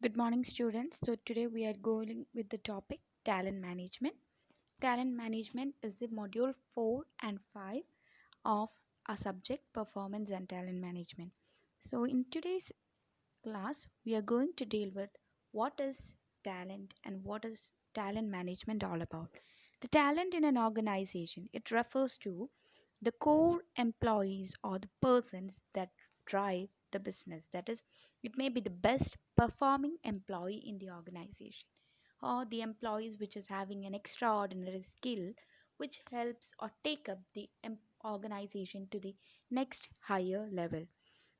Good morning, students. So, today we are going with the topic talent management. Talent management is the module 4 and 5 of our subject performance and talent management. So, in today's class, we are going to deal with what is talent and what is talent management all about. The talent in an organization, it refers to the core employees or the persons that drive the business. That is, it may be the best performing employee in the organization or the employees which is having an extraordinary skill which helps or take up the organization to the next higher level.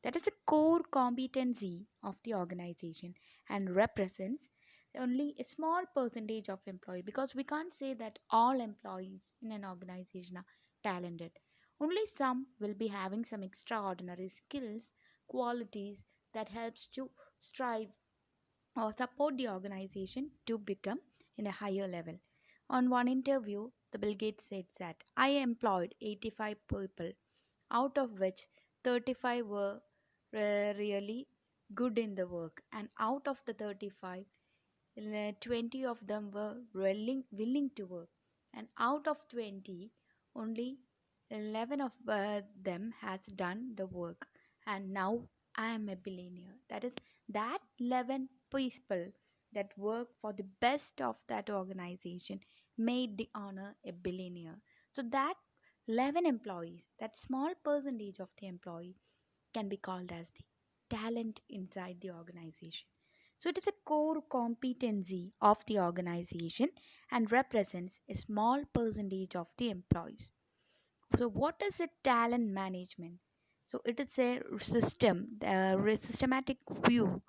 That is a core competency of the organization and represents only a small percentage of employee, because we can't say that all employees in an organization are talented. Only some will be having some extraordinary skills, qualities that helps to strive or support the organization to become in a higher level. On one interview, the Bill Gates said that I employed 85 people, out of which 35 were really good in the work, and out of the 35, 20 of them were willing to work, and out of 20, only 11 of them has done the work, and now I am a billionaire. That is, that 11 people that work for the best of that organization made the honor a billionaire. So that 11 employees, that small percentage of the employee, can be called as the talent inside the organization. So it is a core competency of the organization and represents a small percentage of the employees. So what is a talent management? So it is a systematic view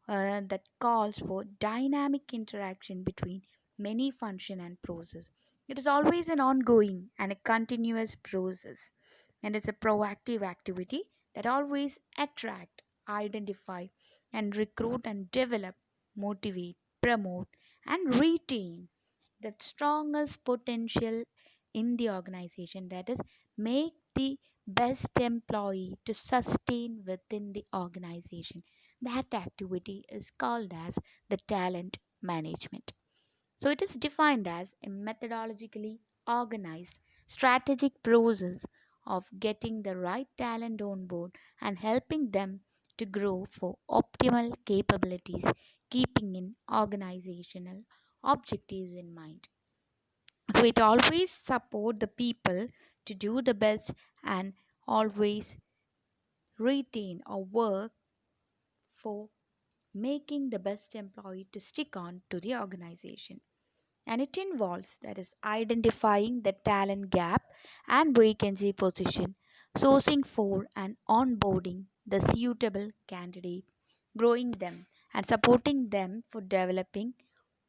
that calls for dynamic interaction between many function and process. It is always an ongoing and a continuous process, and it's a proactive activity that always attract, identify, and recruit and develop, motivate, promote, and retain the strongest potential in the organization. That is, make the best employee to sustain within the organization. That activity is called as the talent management. So it is defined as a methodologically organized strategic process of getting the right talent on board and helping them to grow for optimal capabilities, keeping in organizational objectives in mind. So it always support the people to do the best and always retain or work for making the best employee to stick on to the organization. And it involves, that is, identifying the talent gap and vacancy position, sourcing for and onboarding the suitable candidate, growing them and supporting them for developing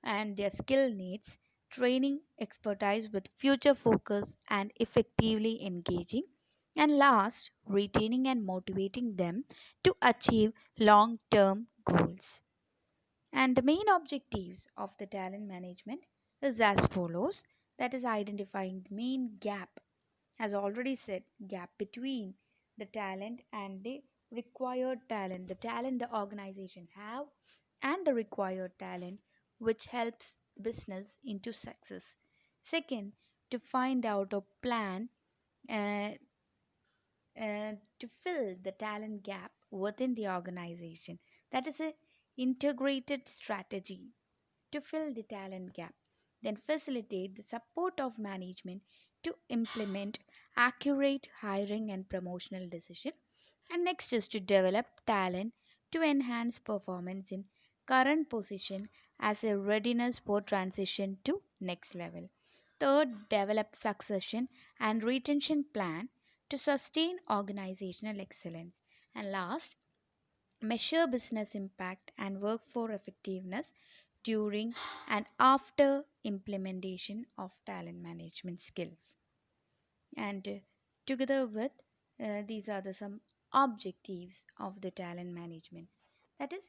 and their skill needs, training expertise with future focus and effectively engaging, and last, retaining and motivating them to achieve long term goals. And the main objectives of the talent management is as follows, that is, identifying the main gap, as already said, gap between the talent and the required talent, the talent the organization have and the required talent which helps business into success. Second, to find out a plan uh, to fill the talent gap within the organization. That is a integrated strategy to fill the talent gap. Then facilitate the support of management to implement accurate hiring and promotional decision. And next is to develop talent to enhance performance in current position as a readiness for transition to next level. Third, develop succession and retention plan to sustain organizational excellence. And last, measure business impact and work for effectiveness during and after implementation of talent management skills. And together with these are the some objectives of the talent management. That is,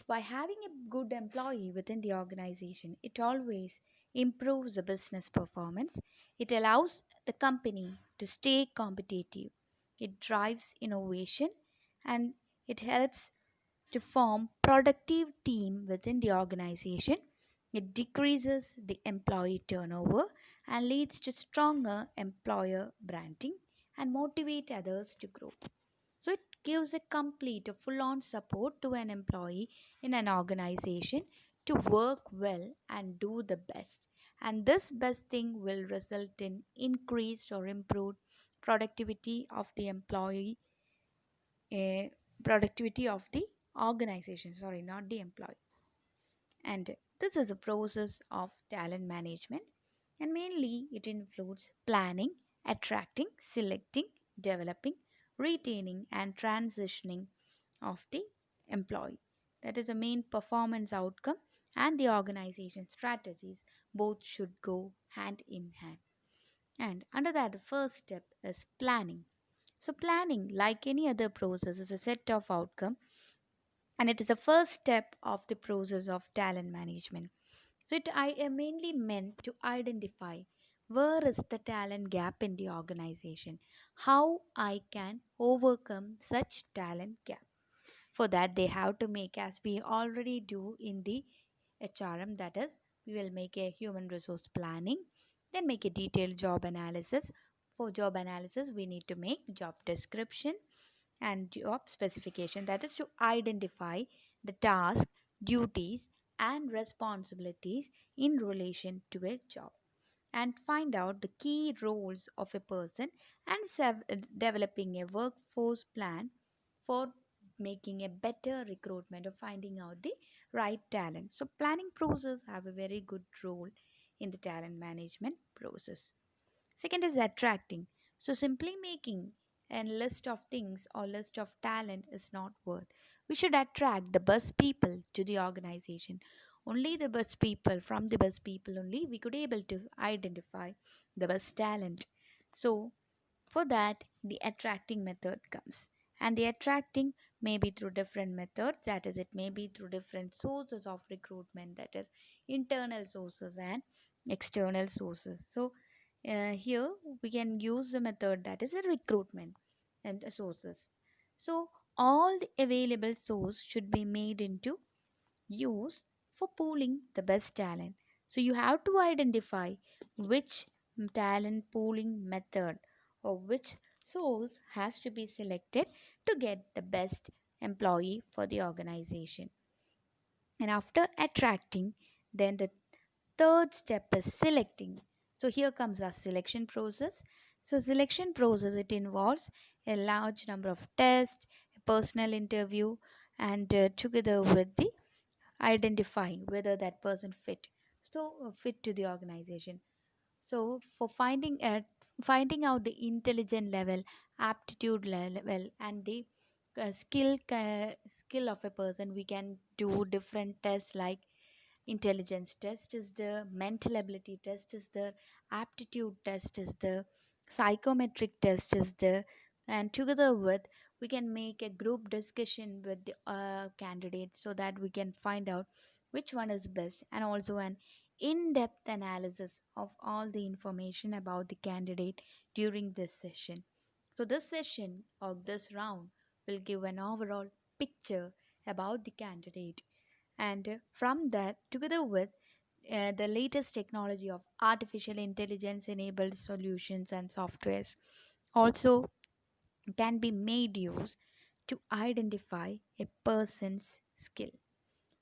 by having a good employee within the organization, it always improves the business performance. It allows the company to stay competitive. It drives innovation and it helps to form productive team within the organization. It decreases the employee turnover and leads to stronger employer branding and motivate others to grow. So it gives a complete or full on support to an employee in an organization to work well and do the best. And this best thing will result in increased or improved productivity of the employee, uh, productivity of the organization, sorry, not the employee. And this is a process of talent management, and mainly it includes planning, attracting, selecting, developing, retaining, and transitioning of the employee. That is the main performance outcome, and the organization strategies both should go hand in hand. And under that, the first step is planning. So, planning, like any other process, is a set of outcome, and it is the first step of the process of talent management. So it I am mainly meant to identify where is the talent gap in the organization, how I can overcome such talent gap. For that, they have to make, as we already do in the HRM, that is, we will make a human resource planning, then make a detailed job analysis. For job analysis, we need to make job description and job specification, that is to identify the task, duties, and responsibilities in relation to a job, and find out the key roles of a person, and developing a workforce plan for making a better recruitment or finding out the right talent. So planning process have a very good role in the talent management process. Second is attracting. So simply making a list of things or list of talent is not worth. We should attract the best people to the organization. Only the best people, from the best people only we could able to identify the best talent. So for that, the attracting method comes. And the attracting may be through different methods, that is, it may be through different sources of recruitment, that is, internal sources and external sources. So, here we can use the method that is a recruitment and sources. So, all the available source should be made into use for pooling the best talent. So you have to identify which talent pooling method or which source has to be selected to get the best employee for the organization. And after attracting, then the third step is selecting. So here comes our selection process. So selection process, it involves a large number of tests, a personal interview, and together with the identifying whether that person fit to the organization. So for finding out the intelligent level, aptitude level, and the skill of a person, we can do different tests like intelligence test is the mental ability test is the aptitude test is the psychometric test is the, and together with, we can make a group discussion with the candidates so that we can find out which one is best, and also an in-depth analysis of all the information about the candidate during this session. So this session or this round will give an overall picture about the candidate, and from that, together with the latest technology of artificial intelligence enabled solutions and softwares also can be made use to identify a person's skill.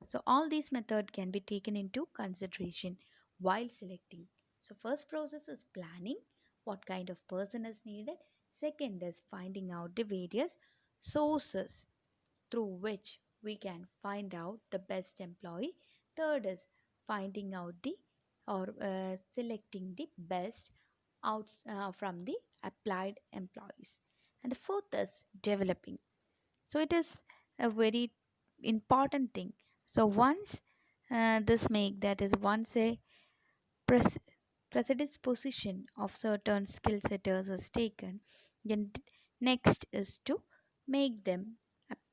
So all these methods can be taken into consideration while selecting. So first process is planning, what kind of person is needed. Second is finding out the various sources through which we can find out the best employee. Third is finding out the or selecting the best outs from the applied employees. And the fourth is developing. So it is a very important thing. So once this make that is once a pres- precedence position of certain skill setters is taken, then next is to make them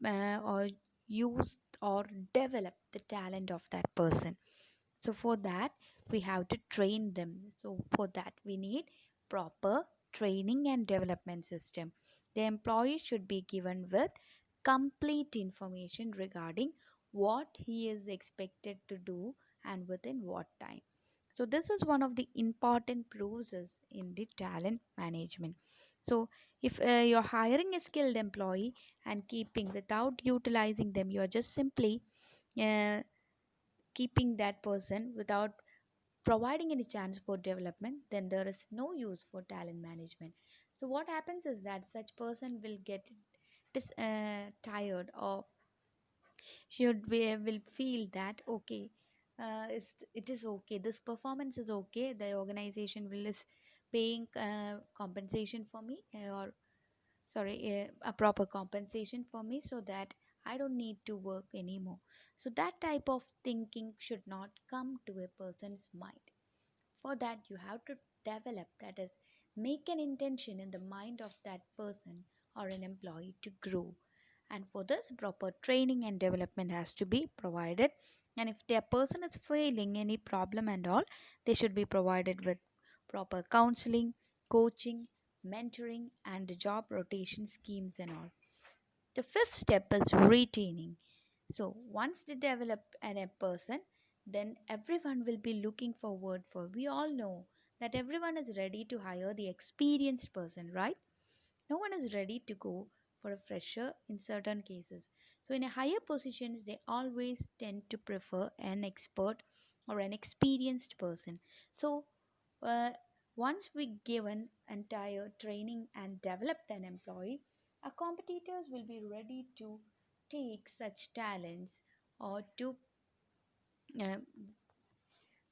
or use or develop the talent of that person. So for that, we have to train them. So for that, we need proper training and development system. The employee should be given with complete information regarding what he is expected to do and within what time. So this is one of the important process in the talent management. So if you're hiring a skilled employee and keeping without utilizing them, you're just simply uh, keeping that person without providing any chance for development, then there is no use for talent management. So what happens is that such person will get tired, or will feel that okay, it is okay, this performance is okay, the organization will is paying compensation for me, or sorry, a proper compensation for me, so that I don't need to work anymore. So that type of thinking should not come to a person's mind. For that you have to develop, that is, make an intention in the mind of that person or an employee to grow. And for this, proper training and development has to be provided. And if their person is failing any problem and all, they should be provided with proper counseling, coaching, mentoring, and the job rotation schemes and all. The fifth step is retaining. So once they develop a person, then everyone will be looking forward for. We all know that everyone is ready to hire the experienced person, right? No one is ready to go for a fresher in certain cases. So in a higher positions, they always tend to prefer an expert or an experienced person. So uh, once we given entire training and developed an employee, our competitors will be ready to take such talents, or to uh,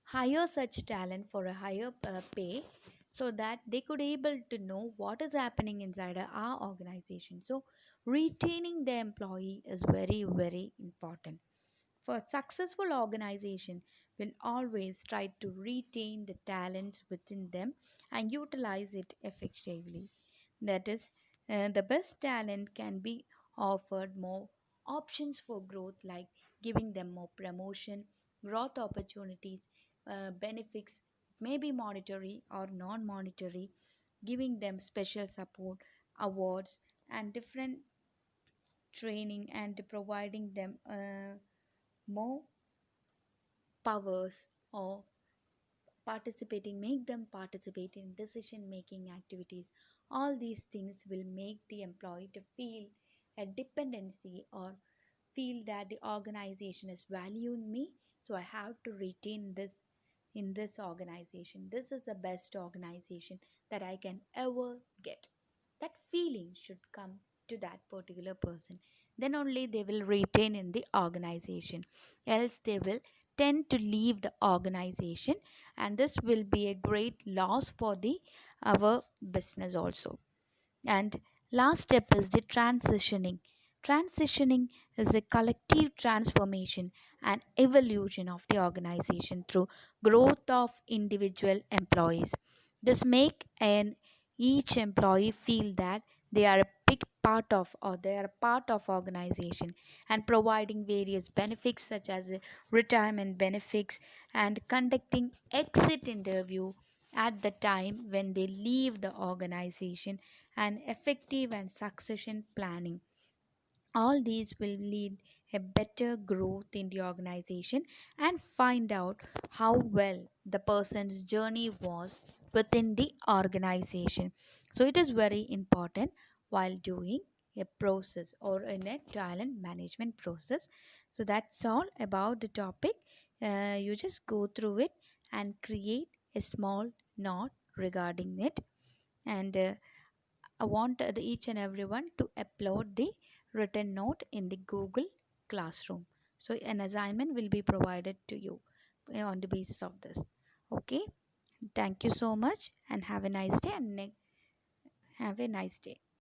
hire such talent for a higher pay, so that they could able to know what is happening inside our organization. So retaining the employee is very very important. For successful organization will always try to retain the talents within them and utilize it effectively. That is, the best talent can be offered more options for growth, like giving them more promotion, growth opportunities, benefits, maybe monetary or non-monetary, giving them special support, awards, and different training, and providing them more powers, or participating, make them participate in decision making activities. All these things will make the employee to feel a dependency, or feel that the organization is valuing me, so I have to retain this in this organization. This is the best organization that I can ever get. That feeling should come to that particular person. Then only they will retain in the organization. Else they will tend to leave the organization, and this will be a great loss for the our business also. And last step is the transitioning. Transitioning is a collective transformation and evolution of the organization through growth of individual employees. This make an each employee feel that they are a big part of, or they are a part of organization, and providing various benefits such as retirement benefits, and conducting exit interview at the time when they leave the organization, and effective and succession planning. All these will lead a better growth in the organization, and find out how well the person's journey was within the organization. So it is very important while doing a process or in a talent management process. So that's all about the topic. You just go through it and create a small note regarding it. And I want each and everyone to upload the written note in the Google Classroom. So an assignment will be provided to you on the basis of this. Okay. Thank you so much, and have a nice day, and have a nice day.